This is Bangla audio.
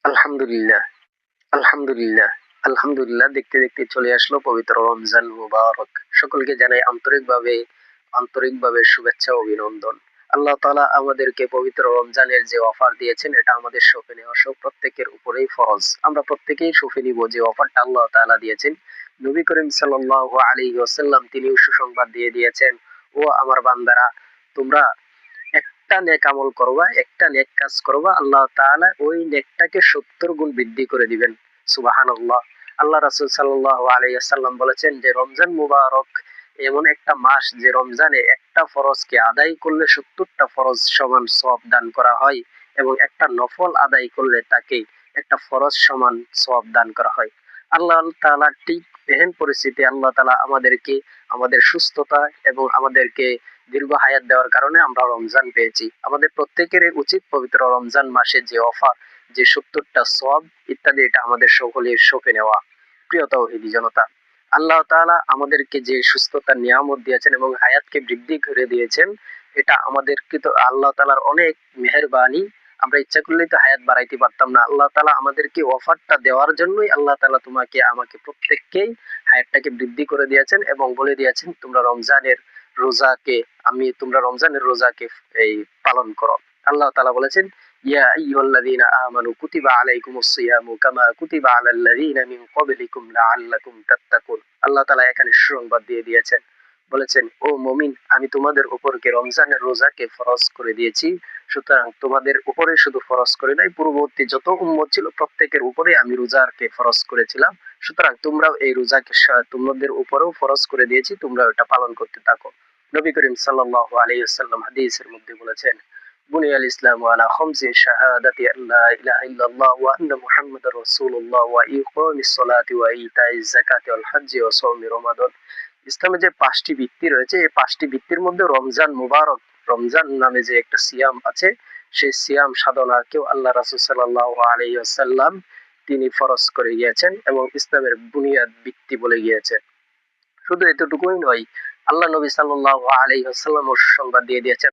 আলহামদুলিল্লাহ, আলহামদুলিল্লাহ, আলহামদুলিল্লাহ। দেখতে দেখতে চলে আসলো পবিত্র রমজান মুবারক। সকলকে জানাই আন্তরিকভাবে শুভেচ্ছা ও অভিনন্দন। আল্লাহ তাআলা আমাদেরকে পবিত্র রমজানের যে অফার দিয়েছেন এটা আমাদের শোফে নেওয়া প্রত্যেকের উপরেই ফরজ। আমরা প্রত্যেকেই শোফে নিব যে অফারটা আল্লাহ তাআলা দিয়েছেন। নবী করিম সাল্লাল্লাহু আলাইহি ওয়াসাল্লাম তিনি সুসংবাদ দিয়ে দিয়েছেন, ও আমার বান্দারা, তোমরা একটা নেক আমল করবা, একটা নেক কাজ করবা, আল্লাহ তাআলা ওই নেকটাকে 70 গুণ বৃদ্ধি করে দিবেন। সুবহানাল্লাহ। আল্লাহ রাসূল সাল্লাল্লাহু আলাইহি ওয়াসাল্লাম বলেছেন যে রমজান মুবারক এমন একটা মাস যে রমজানে একটা ফরজকে আদায় করলে 70টা ফরজ সমান সওয়াব দান করা হয়, এবং একটা নফল আদায় করলে তাকে একটা ফরজ সমান সওয়াব দান করা হয়। আল্লাহ তাআলা ঠিক এহেন পরিস্থিতি আল্লাহ তাআলা আমাদেরকে আমাদের সুস্থতা এবং আমাদেরকে দীর্ঘ হায়াত দেওয়ার কারণে আমরা রমজান পেয়েছি। আমাদের প্রত্যেকেরই উচিত পবিত্র রমজান মাসে যে অফার, যে 70টা সওয়াব ইত্যাদি, এটা আমাদের সকলের শোকে নেওয়া। প্রিয় তাওহীদি জনতা, আল্লাহ তাআলা আমাদেরকে যে সুস্থতার নিয়ামত দিয়েছেন এবং হায়াতকে বৃদ্ধি করে দিয়েছেন, এটা আমাদেরকে তো আল্লাহ তাআলার অনেক মেহেরবানি। আমরা ইচ্ছা করলেই তো হায়াত বাড়াইতে পারতাম না। আল্লাহ তাআলা আমাদেরকে অফারটা দেওয়ার জন্যই আল্লাহ তাআলা তোমাকে আমাকে প্রত্যেককেই হায়াতটাকে বৃদ্ধি করে দিয়েছেন এবং বলে দিয়েছেন তোমরা রমজানের রোজাকে এই পালন করো। আল্লাহ তাআলা বলেছেন, ইয়া আইয়ুহাল্লাযীনা আমানু কুতিবা আলাইকুমুস সিয়ামু কামা কুতিবা আলাল্লাযীনা মিন ক্বাবলিকুম লাআল্লাকুম তাত্তাকুন। আল্লাহ তাআলা এখানে সুসংবাদ দিয়ে দিয়েছেন, বলেছেন, ও মুমিন, আমি তোমাদের উপরকে রমজানের রোজাকে ফরজ করে দিয়েছি। সুতরাং তোমাদের উপরে শুধু ফরজ করে নাই, পূর্ববর্তী যত উম্মত ছিল প্রত্যেকের উপরে আমি রোজাকে ফরজ করেছিলাম। সুতরাং তোমরাও এই রোজাকে তোমাদের উপরেও ফরজ করে দিয়েছি, তোমরা এটা পালন করতে থাকো। নবী করিম সাল্লাল্লাহু আলাইহি ওয়াসাল্লাম হাদিসের মধ্যে বলেছেন, বুনিয়াল ইসলামু আলা খামসি শাহাদাতি আল্লা ইলাহা ইল্লাল্লাহ ওয়া আন্না মুহাম্মাদার রাসূলুল্লাহ ওয়া ইকামিস সালাতি ওয়া ইতাইজ যাকাতি ওয়াল হজ্জি ওয়া সাওমি রমাদান। ইসলামে যে 5টি ভিত্তি রয়েছে, এই 5টি ভিত্তির মধ্যে রমজান মুবারক, রমজান নামে যে একটা সিয়াম আছে, সেই সিয়াম সাধনাকেও আল্লাহ রাসূল সাল্লাল্লাহু আলাইহি ওয়াসাল্লাম তিনি ফরজ করে গিয়েছেন এবং ইসলামের বুনিয়াদ ভিত্তি বলে গিয়েছেন। শুধু এতটুকুই নয়, আল্লাহ নবী সাল্লাল্লাহু আলাইহি ওয়াসাল্লাম সংবাদ দিয়ে দিয়েছেন,